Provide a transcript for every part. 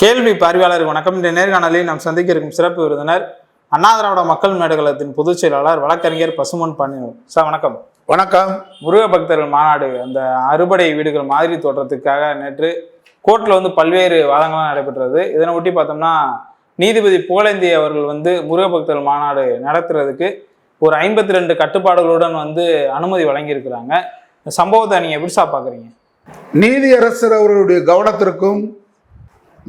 கேள்வி பார்வையாளருக்கு வணக்கம். இந்த நேர்காணலில் நாம் சந்திக்க இருக்கும் சிறப்பு விருந்தினர் அண்ணா திராவிட மக்கள் மேடைகளத்தின் பொதுச் செயலாளர் வழக்கறிஞர் பசுமன் பாண்டியன் சார். வணக்கம். வணக்கம். முருக பக்தர்கள் மாநாடு அந்த அறுபடை வீடுகள் மாதிரி தோற்றத்துக்காக நேற்று கோர்ட்ல பல்வேறு வாதங்கள்லாம் நடைபெற்றது. இதனை ஒட்டி பார்த்தோம்னா நீதிபதி புகழேந்தி அவர்கள் முருக பக்தர்கள் மாநாடு நடத்துறதுக்கு ஒரு 52 கட்டுப்பாடுகளுடன் அனுமதி வழங்கியிருக்கிறாங்க. இந்த சம்பவத்தை நீங்க எப்படி பாக்குறீங்க? நீதியரசர் அவர்களுடைய கவனத்திற்கும்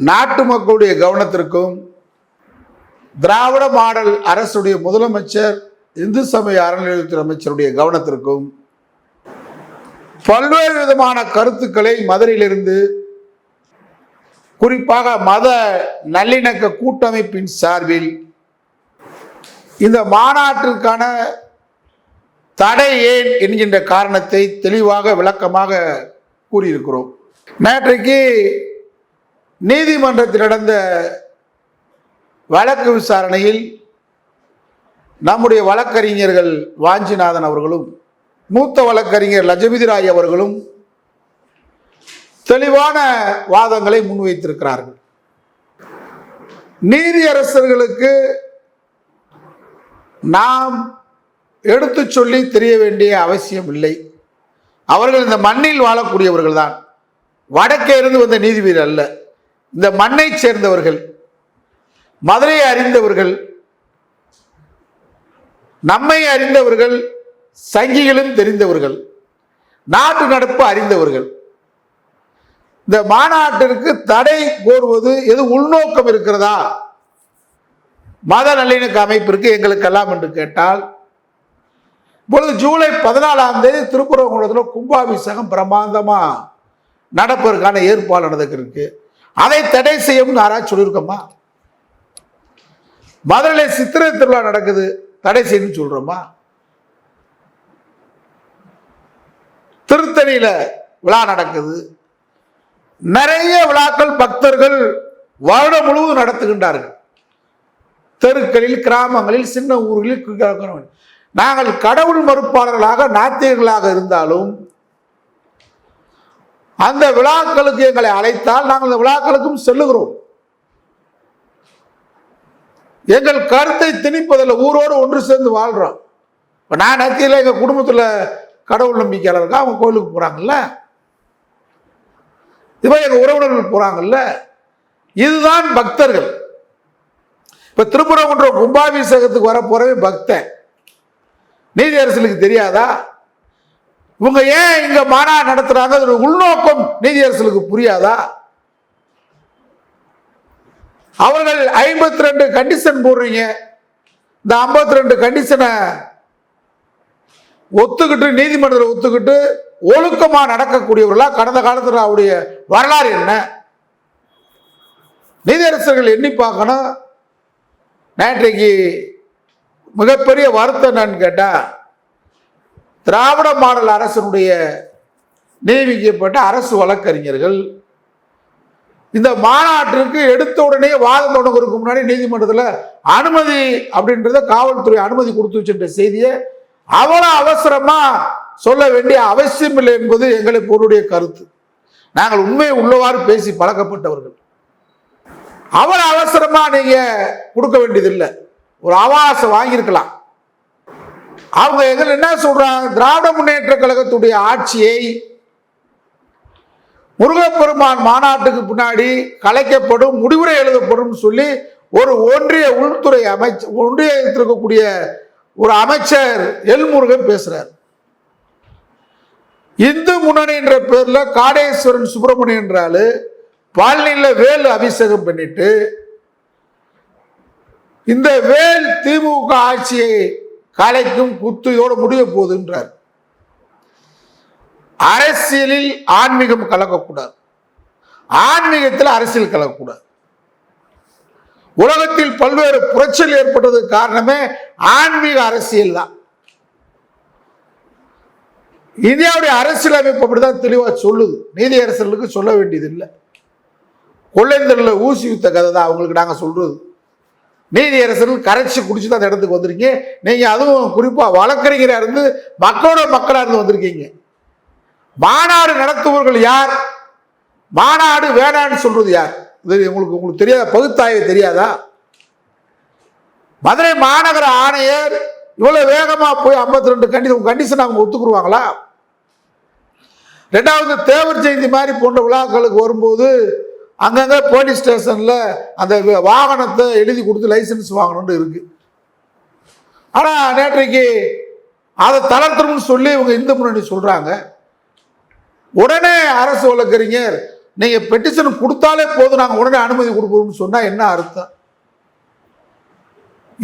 நாட்டு மக்களுடைய கவனத்திற்கும் திராவிட மாடல் அரசுடைய முதலமைச்சர் இந்து சமய அறநிலையத்துறை அமைச்சருடைய கவனத்திற்கும் பல்வேறு விதமான கருத்துக்களை மதுரையிலிருந்து குறிப்பாக மத நல்லிணக்க கூட்டமைப்பின் சார்பில் இந்த மாநாட்டிற்கான தடை ஏன் என்கின்ற காரணத்தை தெளிவாக விளக்கமாக கூறியிருக்கிறோம். நேற்றைக்கு நீதிமன்றத்தில் நடந்த வழக்கு விசாரணையில் நம்முடைய வழக்கறிஞர்கள் வாஞ்சிநாதன் அவர்களும் மூத்த வழக்கறிஞர் லஜபதி ராய் அவர்களும் தெளிவான வாதங்களை முன்வைத்திருக்கிறார்கள். நீதியரசர்களுக்கு நாம் எடுத்து சொல்லி தெரிய வேண்டிய அவசியம் இல்லை. அவர்கள் இந்த மண்ணில் வாழக்கூடியவர்கள் தான். வடக்கே இருந்து வந்த நீதிபதி அல்ல. இந்த மண்ணை சேர்ந்தவர்கள், மதுரையை அறிந்தவர்கள், நம்மை அறிந்தவர்கள், சங்கிகளும் தெரிந்தவர்கள், நாட்டு நடப்பு அறிந்தவர்கள். இந்த மாநாட்டிற்கு தடை கோருவது எது உள்நோக்கம் இருக்கிறதா மத நல்லிணக்க அமைப்பிற்கு எங்களுக்கெல்லாம் என்று கேட்டால், இப்பொழுது ஜூலை 14ஆம் தேதி திருப்பரங்குன்றத்தில் கும்பாபிஷேகம் பிரமாண்டமா நடப்பதற்கான ஏற்பாடு நடந்திருக்கு. அதை தடை செய்யும் யாராச்சும் சொல்லியிருக்கோமா? மதுரையில் சித்திரை திருவிழா நடக்குது, தடை செய்யணும் சொல்றோமா? திருத்தணியில விழா நடக்குது, நிறைய விழாக்கள் பக்தர்கள் வருடம் முழுவதும் நடத்துகின்றார்கள். தெருக்களில், கிராமங்களில், சின்ன ஊர்களில். நாங்கள் கடவுள் மறுப்பாளர்களாக நாத்திகர்களாக இருந்தாலும் அந்த விழாக்களுக்கு எங்களை அழைத்தால் நாங்கள் அந்த விழாக்களுக்கும் செல்லுகிறோம். எங்கள் கருத்தை திணிப்பதில் ஊரோடு ஒன்று சேர்ந்து வாழ்றோம். இப்போ நான் நத்தியில் எங்கள் குடும்பத்தில் கடவுள் நம்பிக்கையாளர் இருக்கா, அவங்க கோயிலுக்கு போகிறாங்கல்ல, இதுமாதிரி எங்கள் உறவினர்கள் போகிறாங்கல்ல. இதுதான் பக்தர்கள். இப்போ திருப்பரங்குன்றம் கும்பாபிஷேகத்துக்கு வர போறவே பக்தன். நீதியரசர்களுக்கு தெரியாதா? இவங்க ஏன் இங்க மாநாடு நடத்துறாங்க, அதோட உள்நோக்கம் நீதியரசர்களுக்கு புரியாதா? அவர்கள் 52 கண்டிஷன் போடுறீங்க. இந்த 52 கண்டிஷனை ஒத்துக்கிட்டு நீதிமன்றத்தில் ஒத்துக்கிட்டு ஒழுக்கமா நடக்கக்கூடியவர்களா? கடந்த காலத்தில் அவருடைய வரலாறு என்ன? நீதியரசர்கள் எண்ணி பார்க்கணும். நேற்றைக்கு மிகப்பெரிய வருத்தம் என்னன்னு கேட்டா, திராவிட மாடல் அரசனுடைய நியமிக்கப்பட்ட அரசு வழக்கறிஞர்கள் இந்த மாநாட்டிற்கு எடுத்த உடனே வாதம் தொடங்குறதுக்கு முன்னாடி நீதிமன்றத்தில் அனுமதி அப்படின்றத காவல்துறை அனுமதி கொடுத்து வச்சுன்ற செய்தியை அவ்வளவு அவசரமா சொல்ல வேண்டிய அவசியம் இல்லை என்பது எங்களை பொருளுடைய கருத்து. நாங்கள் உண்மையை உள்ளவாறு பேசி பழக்கப்பட்டவர்கள். அவ்வளவு அவசரமா நீங்க கொடுக்க வேண்டியதில்லை. ஒரு அவகாசம் வாங்கியிருக்கலாம். அவங்க எங்க என்ன சொல்றாங்க, திராவிட முன்னேற்ற கழகத்துடைய ஆட்சியை முருகப்பெருமான் மாநாட்டுக்கு பின்னாடி கலைக்கப்படும், முடிவுரை எழுதப்படும் சொல்லி ஒரு ஒன்றிய உள்துறை அமைச்சர், ஒன்றியத்தில் இருக்கக்கூடிய ஒரு அமைச்சர் எல்முருகன் பேசுறார். இந்து முன்னணி என்ற பேர்ல காடேஸ்வரன் சுப்பிரமணியன் என்றாலு பழனியில வேல் அபிஷேகம் பண்ணிட்டு இந்த வேல் திமுக ஆட்சியை கலைக்கும் குத்துயோடு முடிய போகுதுன்றார். அரசியலில் ஆன்மீகம் கலக்கக்கூடாது, ஆன்மீகத்தில் அரசியல் கலக்கக்கூடாது. உலகத்தில் பல்வேறு புரட்சிகள் ஏற்பட்டதுக்கு காரணமே ஆன்மீக அரசியல் தான். இந்தியாவுடைய அரசியல் அமைப்பு அப்படிதான் தெளிவா சொல்லுது. நீதியரசர்களுக்கு சொல்ல வேண்டியது இல்லை. கொள்ளைந்தர்ல ஊசி வித்த கதை தான் அவங்களுக்கு நாங்கள் சொல்றது. நீதியரசர்கள் கரைச்சி குடிச்சு தான் அந்த இடத்துக்கு வந்திருக்கீங்க. நீங்க அதுவும் குறிப்பா வழக்கறிஞரா இருந்து மக்களோட மக்களா இருந்து வந்திருக்கீங்க. மாநாடு நடத்துபவர்கள் யார்? மாநாடு வேணான்னு சொல்றது யார்? இது உங்களுக்கு தெரியாத பகுத்தாய்வு தெரியாதா? மதுரை மாநகர ஆணையர் இவ்வளவு வேகமா போய் 52 கண்டிஷன் அவங்க ஒத்துக்குருவாங்களா? ரெண்டாவது, தேவர் ஜெயந்தி மாதிரி போன்ற விழாக்களுக்கு வரும்போது அங்கங்க போலீஸ் ஸ்டேஷன்ல அந்த வாகனத்தை எழுதி கொடுத்து லைசன்ஸ் வாங்கணும்னு இருக்கு. ஆனா நேற்றைக்கு அதை தளர்த்தணும்னு சொல்லி இவங்க இந்து முன்னணி சொல்றாங்க. உடனே அரசு வழக்கறிஞர் நீங்க பெட்டிஷன் கொடுத்தாலே போதும், நாங்க உடனே அனுமதி கொடுப்போம்னு சொன்னா என்ன அர்த்தம்?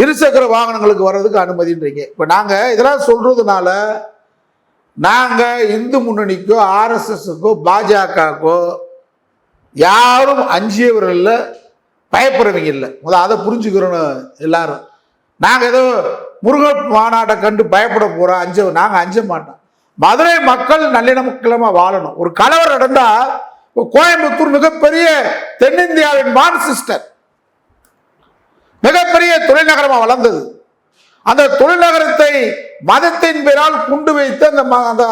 இருசக்கர வாகனங்களுக்கு வர்றதுக்கு அனுமதின்றீங்க. இப்ப நாங்க இதெல்லாம் சொல்றதுனால நாங்க இந்து முன்னணிக்கோ ஆர்எஸ்எஸ்க்கோ பாஜகக்கோ யாரும் அஞ்சியவர்கள் இல்லை, பயப்படுறவங்க இல்லை. அதை புரிஞ்சுக்கிறோம் எல்லாரும். நாங்கள் ஏதோ முருகன் மாநாட்டை கண்டு பயப்பட போகிறோம், நாங்கள் அஞ்ச மாட்டோம். மதுரை மக்கள் நல்லிணக்கமா வாழணும். ஒரு கலவரம் நடந்தா கோயம்புத்தூர் மிகப்பெரிய தென்னிந்தியாவின் மான்செஸ்டர், மிகப்பெரிய தொழில்நகரமா வளர்ந்தது. அந்த தொழில்நகரத்தை மதத்தின் பேரால் குண்டு வைத்து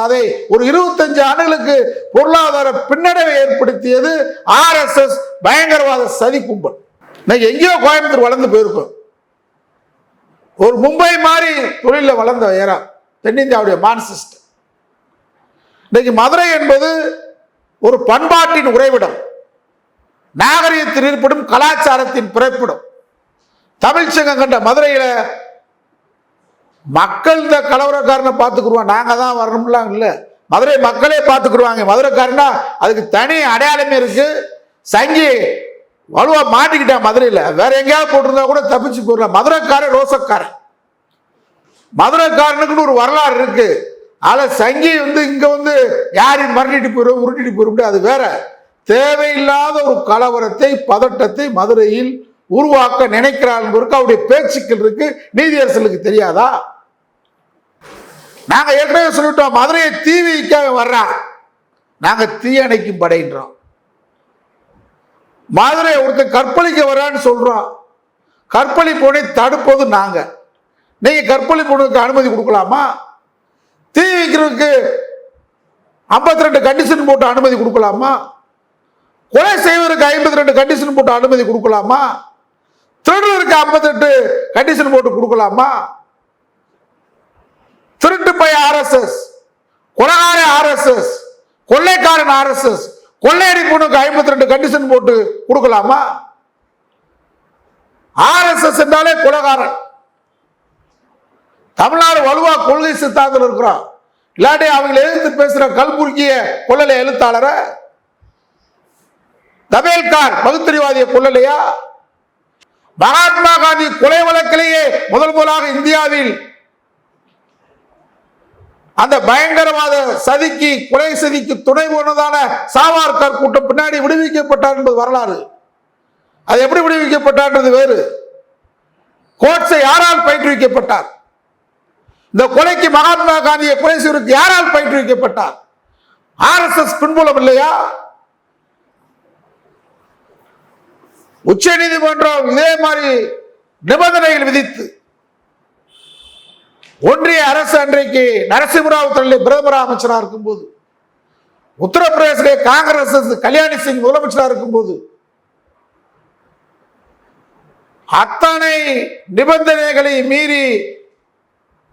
அதை ஒரு 25 ஆண்டுகளுக்கு பொருளாதார பின்னடைவை ஏற்படுத்தியது ஆர்எஸ்எஸ் பயங்கரவாத சதி கும்பல். இன்னைக்கு எங்கேயோ கோயம்புத்தூர் வளர்ந்து போயிருக்கும். ஒரு மும்பை மாதிரி தொழில வளர்ந்த ஏரா தென்னிந்தியாவுடைய மான்செஸ்டர். இன்னைக்கு மதுரை என்பது ஒரு பண்பாட்டின் உறைவிடம், நாகரிகத்தில் ஏற்படும் கலாச்சாரத்தின் பிறப்பிடம். தமிழ் சங்கம் கண்ட மதுரையில மக்கள் இந்த கலவரக்காரனை பார்த்துக்குருவாங்க, நாங்க தான் வரணும்லாம் இல்லை, மதுரை மக்களே பார்த்துக்குருவாங்க. மதுரைக்காரனா அதுக்கு தனி அடையாளமே இருக்கு. சங்கி வலுவா மாட்டிக்கிட்டான் மதுரையில, வேற எங்கேயாவது போட்டிருந்தா கூட தப்பிச்சு போயிடலாம். மதுரைக்காரன் ரோசக்காரன், மதுரைக்காரனுக்குன்னு ஒரு வரலாறு இருக்கு. ஆனா சங்கி இங்க யாரையும் மரட்டிட்டு போயிடும், உருட்டிட்டு போயிடும், அது வேற. தேவையில்லாத ஒரு கலவரத்தை பதட்டத்தை மதுரையில் உருவாக்க நினைக்கிறார் என்பதற்கு அவருடைய பேச்சுக்கள் இருக்கு. நீதியரசர்களுக்கு தெரியாதா? நாங்க ஏற்கனவே சொல்லிட்டோம், மதுரையை தீ வைக்க வர்றான், நாங்க தீயணைக்கும் படைன்றோம். மதுரை ஒருத்தர் கற்பழிக்க வர்றான்னு சொல்றோம், கற்பழிப்போனை தடுப்பது நாங்க. நீங்க கற்பழிப்போனுக்கு அனுமதி கொடுக்கலாமா? தீ வைக்கிறதுக்கு 52 கண்டிஷன் போட்டு அனுமதி கொடுக்கலாமா? கொலை செய்வதற்கு 52 கண்டிஷன் போட்டு அனுமதி கொடுக்கலாமா? திருடுவதற்கு 58 கண்டிஷன் போட்டு கொடுக்கலாமா? திருட்டு பை ஆர்எஸ்எஸ், கொலைகார ஆர்எஸ்எஸ், கொள்ளைக்காரன் ஆர்எஸ்எஸ், கொள்ளையடிப்பவனுக்கு 52 கண்டிஷன் போட்டு கொடுக்கலாமா? ஆர்எஸ்எஸ் என்றாலே கொலைகாரன். தமிழ்நாடு வலுவா கொள்கை சித்தாந்தத்தில் இருக்கிறோம். இல்லாட்டி அவங்களை எதிர்த்து பேசுற கல்புர்கிய கொள்ளலை எழுத்தாளர, தபேல்கார் பகுத்தறிவாதிய கொள்ளலையா? மகாத்மா காந்தி கொலை வழக்கிலேயே முதலாக இந்தியாவில் அந்த பயங்கரவாத சதிக்கு கொலை சதிக்கு துணை போனதான சாவர்கர் கூட்டம் பின்னாடி விடுவிக்கப்பட்டார் என்பது வரலாறு. அது எப்படி விடுவிக்கப்பட்டார் வேறு. கோட்ஸை யாரால் பயிற்றுவிக்கப்பட்டார்? இந்த கொலைக்கு மகாத்மா காந்தியை கொலை செய்வதற்கு யாரால் பயிற்றுவிக்கப்பட்டார்? ஆர்எஸ்எஸ் பின்புலம் இல்லையா? உச்ச நீதிமன்றம் இதே மாதிரி நிபந்தனைகள் விதித்து ஒன்றிய அரசு அன்றைக்கு நரசிம்மராவ் தலைமையில் பிரதமர் அமைச்சராக இருக்கும்போது, உத்தரப்பிரதேச காங்கிரஸ் கல்யாணி சிங் முதலமைச்சராக இருக்கும்போது அத்தனை நிபந்தனைகளை மீறி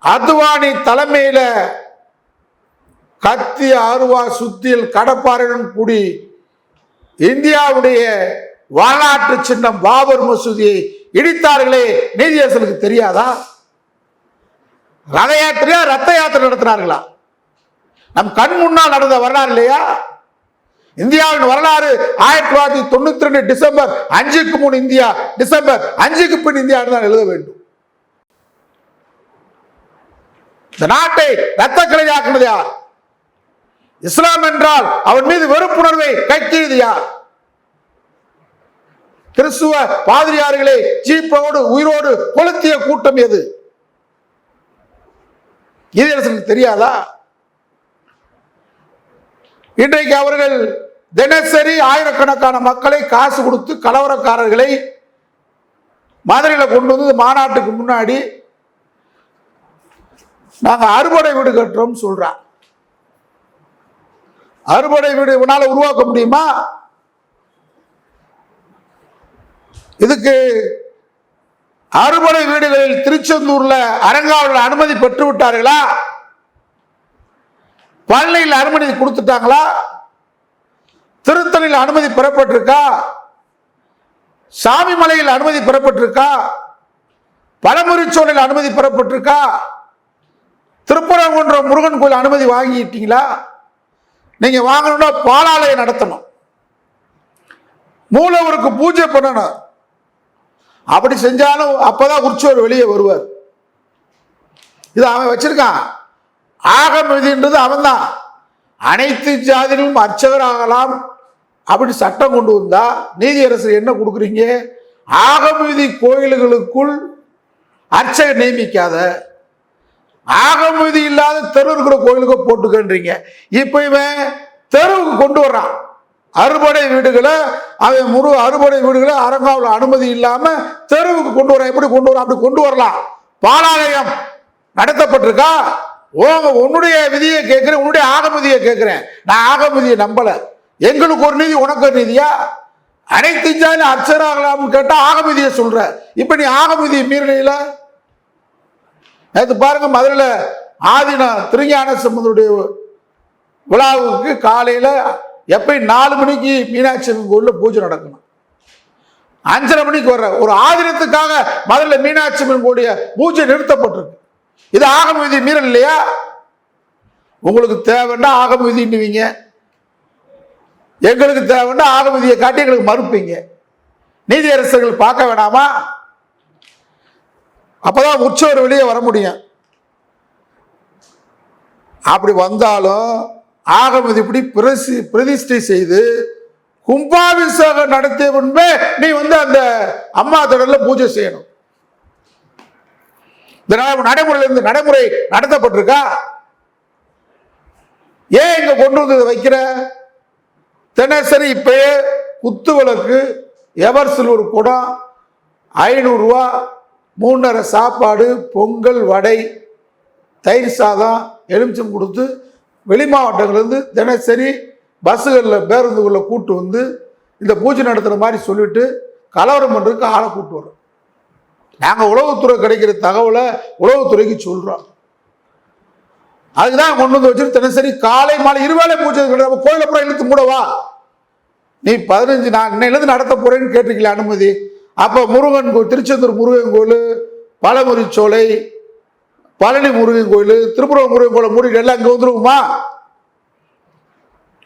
அத்வானி தலைமையில கத்தி அருவா சுத்தியல் கடப்பாறையுடன் கூடி இந்தியாவுடைய வரலாற்று சின்னம் பாபர் மசூதியை இடித்தார்களே, நீதியரசர்களுக்கு தெரியாதா? ரத யாத்திரையா ரத்த யாத்திரை நடத்தினார்களா? நம் கண் முன்னால் நடந்த வரலாறு இல்லையா? இந்தியாவின் வரலாறு 1992 டிசம்பர் 5க்கு முன் இந்தியா, டிசம்பர் 5க்கு பின் இந்தியா தான் எழுத வேண்டும். இந்த நாட்டை ரத்த கிளையாக்குனது யார்? இஸ்லாம் என்றால் அவன் மீது வெறுப்புணர்வை கைக்கியது யார்? கிறிஸ்துவ பாதிரியார்களை ஜீப்போடு உயிரோடு கொளுத்திய கூட்டம் எது? நீதியரசர்களுக்கு தெரியாதா? இன்றைக்கு அவர்கள் தினசரி ஆயிரக்கணக்கான மக்களை காசு கொடுத்து கலவரக்காரர்களை மதுரையில கொண்டு வந்து மாநாட்டுக்கு முன்னாடி நாங்க அறுபடை வீடு கட்டுறோம் சொல்றான். அறுபடை வீடு உன்னால உருவாக்க முடியுமா? இதுக்கு அறுபடை வீடுகளில் திருச்செந்தூர்ல அரங்காவலர் அனுமதி பெற்று விட்டார்களா? பழனியில் அனுமதி கொடுத்துட்டாங்களா? திருத்தணியில் அனுமதி பெறப்பட்டிருக்கா? சாமிமலையில் அனுமதி பெறப்பட்டிருக்கா? பழமுறிச்சோலையில் அனுமதி பெறப்பட்டிருக்கா? திருப்பரங்குன்றம் முருகன் கோயில் அனுமதி வாங்கிட்டீங்களா? நீங்க வாங்கணும்னா பாலாலயம் நடத்தணும், மூலவருக்கு பூஜை பண்ணணும். அப்படி செஞ்சாலும் அப்பதான் உற்சவர் வெளியே வருவார். இது அவன் வச்சிருக்கான். ஆகம விதின்றது அவன் தான். அனைத்து ஜாதியிலும் அர்ச்சகர் ஆகலாம் அப்படி சட்டம் கொண்டு வந்தா நீதியரசர் என்ன கொடுக்குறீங்க? ஆகம விதி கோயில்களுக்குள் அர்ச்சகர் நியமிக்காத, ஆகம விதி இல்லாத தெரு இருக்கிற கோயிலுக்கு போட்டுக்கன்றீங்க. இப்ப இவன் தெருவுக்கு கொண்டு வர்றான். அறுபடை வீடுகளை அவன் அறுபடை வீடுகளை அரங்காவில் அனுமதி இல்லாம தெருவுக்கு கொண்டு வர. எப்படி கொண்டு வர? அப்படி கொண்டு வரலாம். பாலாலயம் நடத்தப்பட்டிருக்கா? உன்னுடைய விதியை கேட்கிறேன், உன்னுடைய ஆகமதியை கேட்கிறேன். நான் ஆகமதியை நம்பல. எங்களுக்கு ஒரு நீதி உனக்கு ஒரு நீதியா? அனைத்து ஜாதியும் அர்ச்சராகலாம்னு கேட்டா ஆகமதியை சொல்ற. இப்ப நீ ஆகமதியை மீறல. நேற்று பாருங்க, மதுரையில ஆதின திருஞான சம்பந்தருடைய விழாவுக்கு காலையில எப்பயும் 4 மணிக்கு மீனாட்சி அம்மன் கோயில்ல பூஜை நடக்கணும். 5:30 மணிக்கு வர்ற ஒரு ஆதினத்துக்காக மதுரையில மீனாட்சி அம்மன் கோயிலுடைய பூஜை நிறுத்தப்பட்டிருக்கு. இது ஆகம விதி மீறல் இல்லையா? உங்களுக்கு தேவைன்னா ஆகம விதின்னுவீங்க, எங்களுக்கு தேவைன்னா ஆகம விதியை காட்டி எங்களுக்கு மறுப்பீங்க. நீதியரசர்கள் பார்க்க வேணாமா? அப்பதான் உற்சவர் வெளியே வர முடியும். அப்படி வந்தாலும் ஆகமதி இப்படி பிரதிஷ்டை செய்து கும்பாபிஷேகம் நடத்திய முன்பே நீ அந்த அம்மா தொடர்ல பூஜை செய்யணும். நடைமுறை நடத்தப்பட்டிருக்கா? ஏன் இங்க கொண்டு வந்து வைக்கிற? தினசரி இப்ப குத்து விளக்கு, எவர்சில் ஒரு குடம், 500 ரூபா, 3 நேர சாப்பாடு, பொங்கல், வடை, தயிர் சாதம், எலுமிச்சம் கொடுத்து வெளி மாவட்டங்கள்லேருந்து தினசரி பஸ்ஸுகளில் பேருந்துகளில் கூட்டு வந்து இந்த பூஜை நடத்துகிற மாதிரி சொல்லிட்டு கலவரம் பண்ணுறதுக்கு ஆளை கூட்டு வரோம். நாங்கள் உளவுத்துறை கிடைக்கிற தகவலை உளவுத்துறைக்கு சொல்கிறோம். அதுக்குதான் கொண்டு வந்து வச்சுட்டு தினசரி காலை மாலை 2 வேளை பூஜை கிடையாது. கோயில அப்புறம் இழுத்து மூடவா? நீ 15 நான் இன்னையிலேருந்து நடத்த போறேன்னு கேட்டிருக்கல அனுமதி. அப்போ முருகன் கோயில், திருச்செந்தூர் முருகன் கோயில், பழமுறிச்சோலை, பழனி முருகன் கோயில், திருப்புரம் முருகன் கோயில் மூடிட்டு எல்லாம் இங்கே வந்துருக்குமா?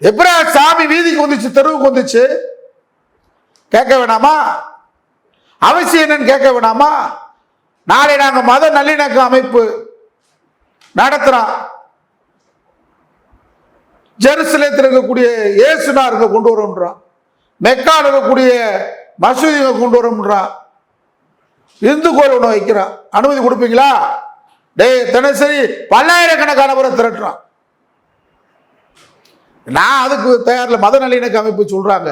எப்படா சாமி வீதிக்கு வந்துச்சு, தெருவுக்கு வந்துச்சு? கேட்க வேணாமா? அவசியம் என்னன்னு கேட்க வேணாமா? நாளை நாங்கள் மத நல்லிணக்க அமைப்பு நடத்துறோம். ஜெருசலேத்தில் இருக்கக்கூடிய இயேசுனார் இங்க கொண்டு வரோம்ன்றான், மெக்கால் இருக்கக்கூடிய மசூதி கொண்டு வரோம்ன்றான், இந்து கோயில் ஒன்று வைக்கிறான். அனுமதி கொடுப்பீங்களா? தினசரி பல்லாயிரக்கணக்கான பேரை திரட்டுறான். நான் அதுக்கு தயாரில்ல. மத நல்லிணக்க அமைப்பு சொல்றாங்க,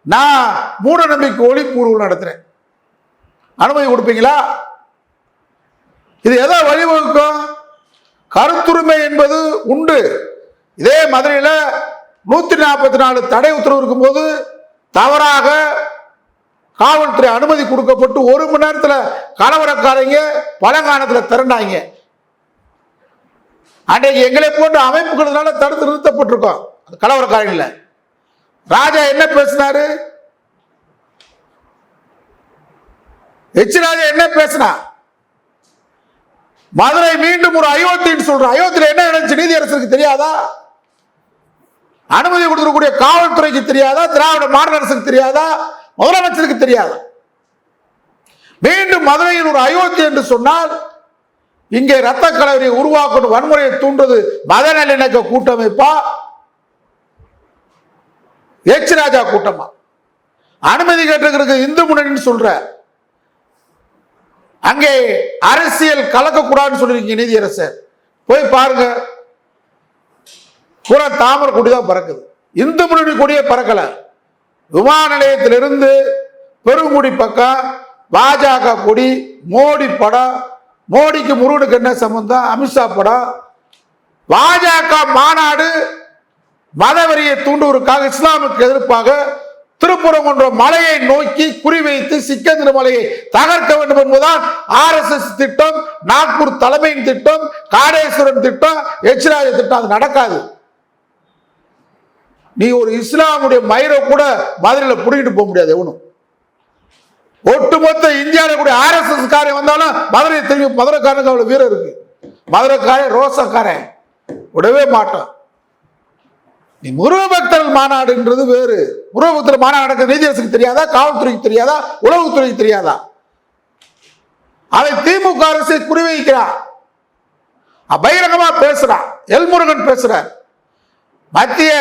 நான் மூட நம்பிக்கை ஒளிப்பூர்வம் நடத்துறேன். அனுமதி கொடுப்பீங்களா? இது எதை வழிவகுக்கும்? கருத்துரிமை என்பது உண்டு. இதே மதுரையில் 144 தடை உத்தரவு இருக்கும் போது தவறாக காவல்துறை அனுமதி கொடுக்கப்பட்டு 1 மணி நேரத்தில் கலவரக்காரங்க பழங்கானத்தில் திரண்டாங்க. அன்றைக்கு எங்களை போன்ற அமைப்புகளால தடுத்து நிறுத்தப்பட்டிருக்கோம் கலவரக்காரங்கள. ராஜா என்ன பேசினாரு? ராஜா என்ன பேசினா? மதுரை மீண்டும் ஒரு அயோத்தின்னு சொல்ற. அயோத்தியில என்ன நடந்துச்சு நீதியரசருக்கு தெரியாதா? அனுமதி கொடுக்கக்கூடிய காவல்துறைக்கு தெரியாதா? திராவிட மாடல் அரசுக்கு தெரியாதா? முதலமைச்சருக்கு தெரியாதா? மீண்டும் மதுரையில் ஒரு அயோத்தி என்று சொன்னால் இங்கே ரத்த கலவரியை உருவாக்கணும், வன்முறையை தூண்டுறது மத நல்லிணக்க கூட்டமைப்பா, ராஜா கூட்டமா? அனுமதி கேட்டிருக்கிறது இந்து முன்னணின்னு சொல்ற. அங்கே அரசியல் கலக்கக்கூடாதுன்னு சொல்லிருக்கீங்க நீதியரசர். போய் பாருங்க, பூரா தாமரை கொடிதான் பறக்குது. இந்து முன்னணி கொடியே பறக்கல. விமான நிலையத்திலிருந்து பெருங்குடி பக்கம் பாஜக கொடி, மோடி படம். மோடிக்கு முருகனுக்கு என்ன சம்பந்தம்? அமித்ஷா படம். பாஜக மாநாடு மதவெறியை தூண்டுவதற்காக, இஸ்லாமுக்கு எதிர்ப்பாக திருப்பரங்குன்ற மலையை நோக்கி குறிவைத்து சிக்கந்தர் மலையை தகர்க்க வேண்டும் என்பதுதான் RSS திட்டம், நாக்பூர் தலைமையின் திட்டம், காடேஸ்வரன் திட்டம், எச்ராஜ திட்டம். அது நடக்காது. நீ ஒரு இஸ்லாமுடைய மயிரை கூட மதுரையில் புடிக்கிட்டு போக முடியாது எவனும். ஒட்டுமொத்த இந்தியாவில் கூட RSS காரன் வந்தாலும் மதுரை திரும்பி, மதுரைக்காரனுக்கு அவ்வளவு வீரம் இருக்கு. மதுரைக்காரன் ரோசக்காரன் விடவே மாட்டோம். நீ முருகபக்தர்கள் மாநாடுன்றது வேறு. முருகபக்தர் மாநாடு நடக்க நீதியரசுக்கு தெரியாதா, காவல்துறைக்கு தெரியாதா, உளவுத்துறைக்கு தெரியாதா? அதை திமுக அரசை குறிவைக்கிறார், பகிரங்கமா பேசுறான். எல்முருகன் பேசுறார். மத்திய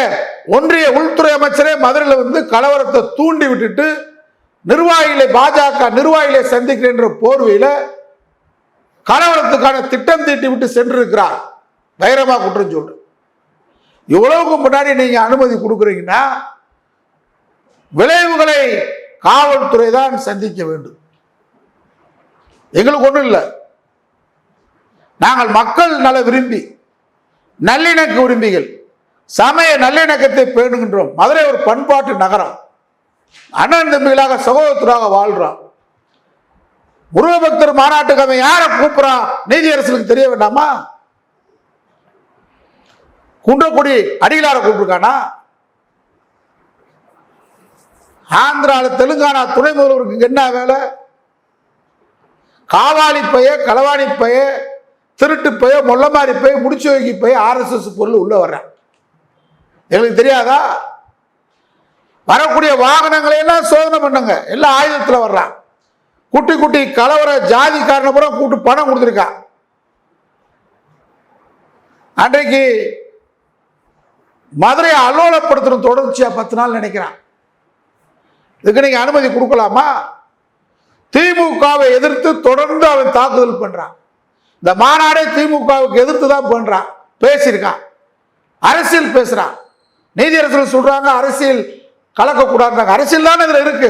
ஒன்றிய உள்துறை அமைச்சரே மதுரையில் வந்து கலவரத்தை தூண்டி விட்டுட்டு நிர்வாகிகளை, பாஜக நிர்வாகிகளை சந்திக்கின்ற போர்வையில கலவரத்துக்கான திட்டம் தீட்டி விட்டு சென்றிருக்கிறார். பகிரமா குற்றம் சொல்ற. இவ்வளவுக்கு முன்னாடி நீங்க அனுமதி கொடுக்குறீங்கன்னா விளைவுகளை காவல்துறை தான் சந்திக்க வேண்டும். எங்களுக்கு ஒண்ணும் இல்லை. நாங்கள் மக்கள் நல விரும்பி, நல்லிணக்க விரும்பிகள், சமய நல்லிணக்கத்தை பேணுகின்றோம். மதுரை ஒரு பண்பாட்டு நகரம். அண்ணன் தம்பிகளாக சகோதரராக வாழ்றோம். முருகபக்தர் மாநாட்டுக்கு அவன் யாரை கூப்பிடான் நீதியரசனுக்கு தெரிய வேண்டாமா? குன்றக்குடி அடிகளார கூப்பிட்டுருக்கானா? ஆந்திரால தெலுங்கானா துணை முதல்வருக்கு என்ன வேலை? காவாலி பைய, களவாணி பைய, திருட்டு பைய, மொல்லமாரி பைய, முடிச்சு வைக்கி பைய RSS பொருள் உள்ள வர்றேன். எங்களுக்கு தெரியாதா? வரக்கூடிய வாகனங்களை எல்லாம் சோதனை பண்ணுங்க. எல்லாம் ஆயுதத்தில் வர்றான். குட்டி குட்டி கலவர ஜாதி காரணம் பூரா கூட்டு பணம் கொடுத்துருக்கான். அன்றைக்கு மதுரையை அலோலப்படுத்தணும் தொடர்ச்சியா 10 நாள் நினைக்கிறான். இதுக்கு நீங்க அனுமதி கொடுக்கலாமா? திமுகவை எதிர்த்து தொடர்ந்து அவன் தாக்குதல் பண்றான். இந்த மாநாடே திமுகவுக்கு எதிர்த்து தான் பண்றான். பேசியிருக்கான், அரசியல் பேசுறான். நீதியரசர்கள் சொல்றாங்க அரசியல் கலக்கக்கூடாது. அரசியல் தான் இதுல இருக்கு.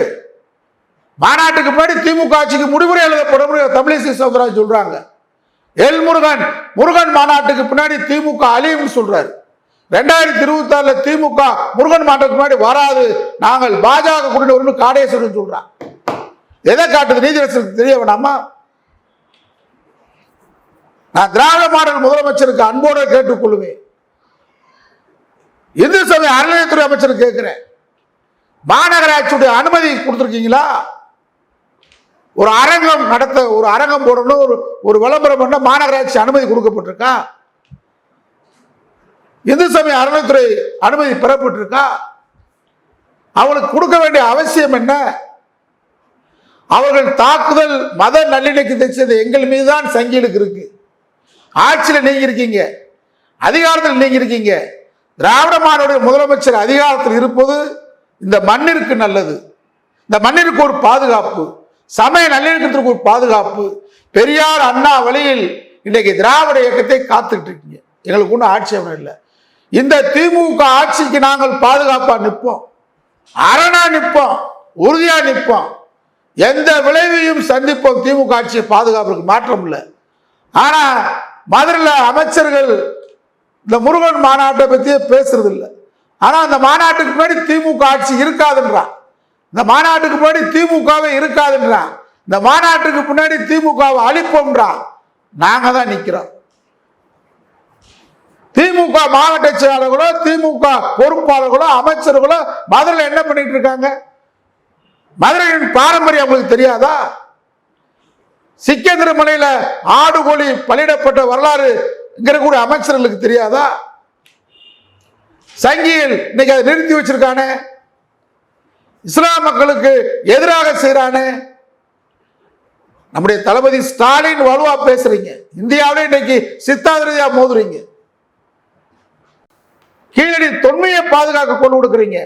மாநாட்டுக்கு முன்னாடி திமுக ஆட்சிக்கு முடிவுரை எழுதப்படும் தமிழிசை சவுந்தரராஜன் சொல்றாங்க. எல்முருகன் முருகன் மாநாட்டுக்கு பின்னாடி திமுக அழியும் சொல்றாரு. 2026 திமுக முருகன் மாநாட்டுக்கு முன்னாடி வராது, நாங்கள் பாஜக கூட்டணி காடேஸ்வரன் சொல்றான். எதை காட்டுது? நீதியரசருக்கு தெரிய வேணாமா? நான் திராவிட மாடல் முதலமைச்சருக்கு அன்போடு கேட்டுக்கொள்வேன். இந்து சமய அறநிலையத்துறை அமைச்சர் கேட்கிறேன், மாநகராட்சியுடைய அனுமதி கொடுத்திருக்கீங்களா? ஒரு அரங்கம் நடத்த, ஒரு அரங்கம் போடணும், ஒரு விளம்பரம் பண்ண மாநகராட்சி அனுமதி கொடுக்கப்பட்டிருக்கா? இந்து சமய அறநிலையத்துறை அனுமதி பெறப்பட்டிருக்கா? அவங்களுக்கு கொடுக்க வேண்டிய அவசியம் என்ன? அவர்கள் தாக்குதல் மத நல்லிணக்கத்தை செய்த எங்கள் மீதுதான் சங்கிலுக்கு இருக்கு. ஆட்சியில் நீங்க இருக்கீங்க, அதிகாரத்தில் நீங்க இருக்கீங்க. திராவிட மாடலுடைய முதலமைச்சர் அதிகாரத்தில் இருப்பது இந்த மண்ணிற்கு நல்லது. இந்த மண்ணிற்கு ஒரு பாதுகாப்பு, சமய நல்லிணக்கத்திற்கு ஒரு பாதுகாப்பு. பெரியார் அண்ணா வழியில் இன்னைக்கு திராவிட இயக்கத்தை காத்துக்கிட்டு இருக்கீங்க. எங்களுக்கு ஒன்றும் ஆட்சேபம் இல்லை. இந்த திமுக ஆட்சிக்கு நாங்கள் பாதுகாப்பா நிற்போம், அரணா நிற்போம், உறுதியா நிற்போம். எந்த விளைவையும் சந்திப்போம். திமுக ஆட்சியை பாதுகாப்புக்கு மாற்றம் இல்லை. ஆனா மதுரையில் அமைச்சர்கள் இந்த முருகன் மாநாட்டை பற்றியே பேசுறது இல்லை. ஆனா அந்த மாநாட்டுக்கு முன்னாடி திமுக ஆட்சி இருக்காதுன்றான். இந்த மாநாட்டுக்கு முன்னாடி திமுகவே இருக்காதுன்றான். இந்த மாநாட்டுக்கு முன்னாடி திமுகவை அழிப்போம்ன்றான். நாங்க தான் நிக்கிறோம். திமுக மாவட்ட செயலாளர்களோ, திமுக பொறுப்பாளர்களோ, அமைச்சர்களோ மதுரையில் என்ன பண்ணிட்டு இருக்காங்க? மதுரையின் பாரம்பரியம் உங்களுக்கு தெரியாதா? சிக்கந்திர மலையில ஆடு கோழி பலியிடப்பட்ட வரலாறு இங்க கூட அமைச்சர்களுக்கு தெரியாதா? சங்கியில் இன்னைக்கு அதை நிறுத்தி வச்சிருக்கானே, இஸ்லாம் மக்களுக்கு எதிராக செய்யறானே. நம்முடைய தளபதி ஸ்டாலின் வலுவா பேசுறீங்க. இந்தியாவிலே இன்னைக்கு சித்தாதிரதியா மோதுறீங்க. கீழடி தொன்மையை பாதுகாக்க கொண்டு கொடுக்குறீங்க.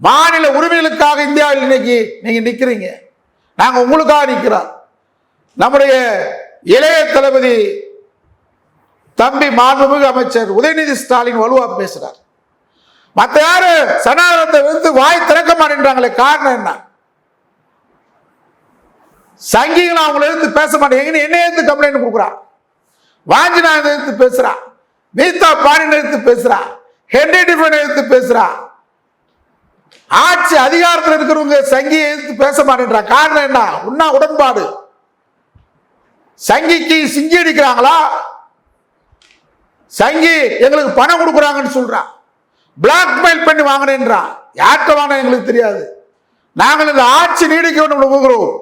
மாநில உரிமைகளுக்காக இந்தியாவில் இன்னைக்கு நீங்க நிக்கிறீங்க. நாங்க உங்களுக்காக நிக்கிறோம். நம்முடைய இளைய தளபதி தம்பி மாண்புமிகு அமைச்சர் உதயநிதி ஸ்டாலின் வலுவா பேசுறார். மற்ற யாரு சனாதனத்தை வந்து வாய் திறக்க மாட்டேன்றாங்களே, காரணம் என்ன? சங்கிகள் அவங்களை எடுத்து பேச மாட்டேங்க. என்ன எடுத்து கம்ப்ளைண்ட் கொடுக்குறான், வாஞ்சினா எடுத்து பேசுறா, நீதா பாணின் எடுத்து பேசுறா, ஹென்ரி டிஃபன் எடுத்து பேசுறா. ஆட்சி அதிகாரத்தில் இருக்கிறவங்க சங்கியை எதிர்த்து பேச மாட்டேன்றா. காரணம் என்ன? உண்ணா உடன்பாடு. சங்கிக்கு சிங்கி அடிக்கிறாங்களா? சங்கி எங்களுக்கு பணம் கொடுக்குறாங்கன்னு சொல்றான். பிளாக்மெயில் பண்ணி வாங்கினேன்றான். யார்கிட்ட வாங்க எங்களுக்கு தெரியாது. நாங்கள் இந்த ஆட்சி நீடிக்க வேண்டும் என்று விரும்புகிறோம்.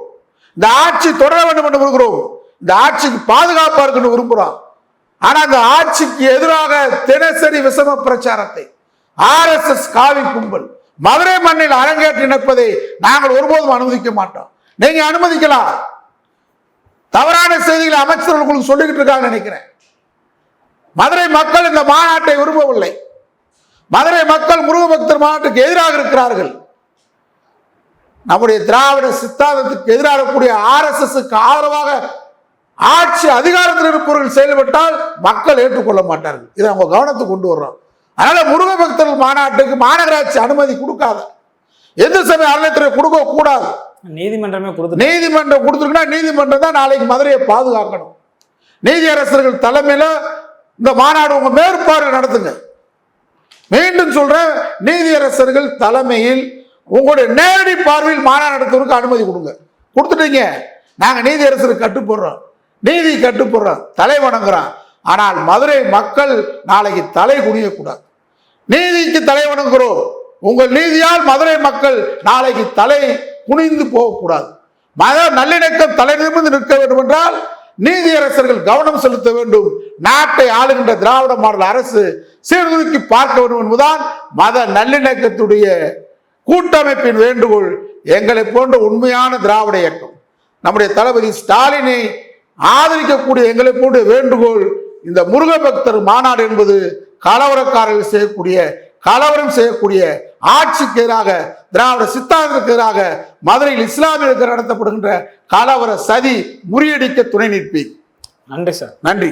இந்த ஆட்சி தொடர வேண்டும் என்று விரும்புகிறோம். இந்த ஆட்சிக்கு பாதுகாப்பா இருக்குன்னு விரும்புகிறோம். ஆனா இந்த ஆட்சிக்கு எதிராக தினசரி விஷம பிரச்சாரத்தை RSS காவி கும்பல் மதுரை மண்ணில் அரங்கேற்றி நிற்பதை நாங்கள் ஒருபோதும் அனுமதிக்க மாட்டோம். நீங்க அனுமதிக்கலாம். தவறான செய்திகளை அமைச்சர்கள் உங்களுக்கு சொல்லிக்கிட்டு இருக்காங்க நினைக்கிறேன். மதுரை மக்கள் இந்த மாநாட்டை விரும்பவில்லை. மதுரை மக்கள் முருக பக்தர் மாநாட்டுக்கு எதிராக இருக்கிறார்கள். நம்முடைய திராவிட சித்தாந்தத்துக்கு எதிராக கூடிய RSSக்கு ஆதரவாக ஆட்சி அதிகாரத்தில் இருப்பவர்கள் செயல்பட்டால் மக்கள் ஏற்றுக்கொள்ள மாட்டார்கள். இதை அவங்க கவனத்துக்கு கொண்டு வர்றோம். அதனால முருக பக்தர்கள் மாநாட்டுக்கு மாநகராட்சி அனுமதி கொடுக்காது. எந்த சமய அறநிலையத்துறை கொடுக்க கூடாது. நீதிமன்றம் கொடுத்துருக்குன்னா நீதிமன்றம் தான் நாளைக்கு மதுரையை பாதுகாக்கணும். நீதியரசர்கள் தலைமையில இந்த மாநாடு உங்க மேற்பார்வை நடத்துங்க. மீண்டும் சொல்றேன், நீதியரசர்கள் தலைமையில் உங்களுடைய நேரடி பார்வையில் மாநாடு நடத்துவதற்கு அனுமதி கொடுங்க. கொடுத்துட்டீங்க, நாங்க நீதியரசருக்கு கட்டுப்படுறோம், நீதி கட்டுப்படுறோம், தலை வணங்குறோம். ஆனால் மதுரை மக்கள் நாளைக்கு தலை குனியக்கூடாது. நீதிக்கு தலை வணங்குகிறோம். உங்கள் நீதியால் மதுரை மக்கள் நாளைக்கு தலை குனிந்து போகக்கூடாது. மத நல்லிணக்கம் தலை நிமிர்ந்து நிற்க வேண்டும் என்றால் நீதியரசர்கள் கவனம் செலுத்த வேண்டும். நாட்டை ஆளுகின்ற திராவிட மாடல் அரசு சீர்தூக்கி பார்க்க வேண்டும் என்பதுதான் மத நல்லிணக்கத்துடைய கூட்டமைப்பின் வேண்டுகோள். எங்களை போன்ற உண்மையான திராவிட இயக்கம், நம்முடைய தளபதி ஸ்டாலினை ஆதரிக்கக்கூடிய எங்களை போன்ற வேண்டுகோள், இந்த முருக பக்தர் மாநாடு என்பது கலவரக்காரர்கள் செய்யக்கூடிய கலவரம் செய்யக்கூடிய ஆட்சிக்கு எதிராக, திராவிட சித்தாந்தத்துக்கு எதிராக, மதுரையில் இஸ்லாமியர்களுக்கு நடத்தப்படுகின்ற கலவர சதி முறியடிக்க துணை நிற்பேன். நன்றி சார். நன்றி.